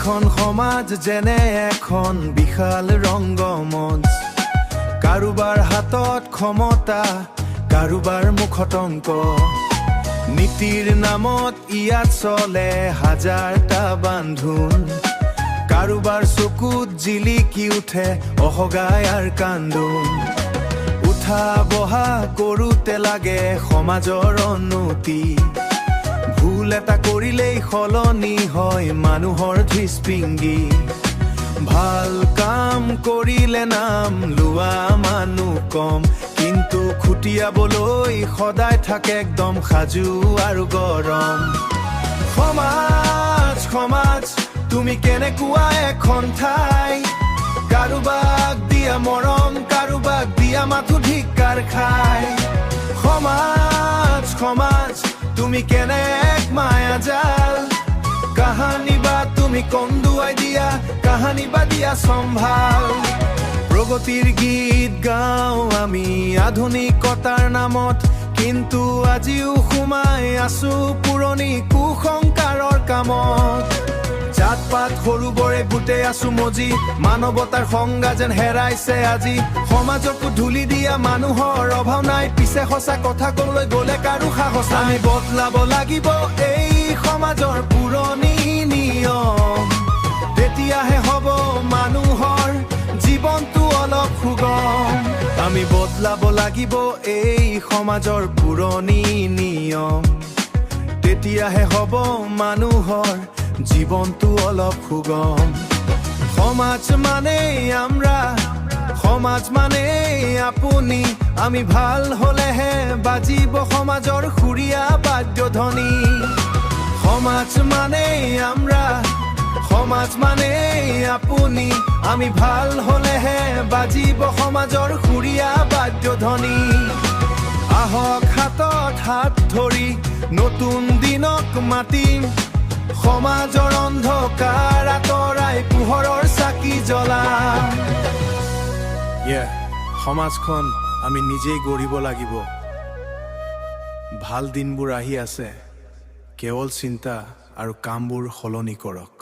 এখন সমাজ যেনে এখন বিশাল ৰংগমঞ্চ, কাৰোবাৰ হাতত ক্ষমতা, কাৰোবাৰ মুখত অংক। নীতিৰ নামত ইয়াত চলে হাজাৰটা বান্ধোন, কাৰোবাৰ চকুত জিলিকি উঠে অহগাই আৰু কান্দোন। উঠা বহা কৰোঁতে লাগে সমাজৰ উন্নতি, ভুল এটা কৰিলেই সলনি হয় মানুহৰ দৃষ্টিভংগী। ভাল কাম কৰিলে নাম লোৱা মানুহ কম, কিন্তু খুটিয়াবলৈ সদায় থাকে একদম সাজু আৰু গৰম। সমাজ সমাজ তুমি কেনেকুৱা এখন ঠাই, কাৰোবাক দিয়া মৰম, কাৰোবাক দিয়া মাথো ধিক্কাৰ খায়। সমাজ সমাজ তুমি কেনে এক মায়াজাল, কাহানী বা তুমি কন্দুৱাই দিয়া, কাহানী বা দিয়া চম্ভাল। প্ৰগতিৰ গীত গাওঁ আমি আধুনিকতাৰ নামত, কিন্তু আজিও সোমাই আছো পুৰণি কুসংস্কাৰৰ কামত। জাত পাত সৰু বৰে গোটেই আছো মজি, মানৱতাৰ সংজ্ঞা যেন হেৰাইছে আজি। সমাজকো ধূলি দিয়া মানুহৰ অভাৱ নাই, পিছে সঁচা কথা ক'বলৈ গ'লে কাৰো সাহস নাই। আমি বদলাব লাগিব এই সমাজৰ পুৰণি নিয়ম, তেতিয়াহে হ'ব মানুহৰ জীৱনটো অলপ সুগম। আমি বদলাব লাগিব এই সমাজৰ পুৰণি নিয়ম, তেতিয়াহে হ'ব মানুহৰ জীবনটো অলপ সুগম। সমাজ মানে আমৰা, সমাজ মানে আপুনি, আমি ভাল হলেহে বাজিব সমাজৰ সুৰীয়া বাদ্যধ্বনি। সমাজ মানে আমৰা, সমাজ মানে আপুনি, আমি ভাল হলেহে বাজিব সমাজৰ সুৰীয়া বাদ্যধ্বনি। আহক হাতত হাত ধৰি নতুন দিনক মাতিম, সমাজৰ অন্ধকাৰ আঁতৰাই পোহৰৰ চাকি জ্বলাম। সমাজখন আমি নিজেই গঢ়িব লাগিব। ভাল দিনবোৰ আহি আছে, কেৱল চিন্তা আৰু কামবোৰ সলনি কৰক।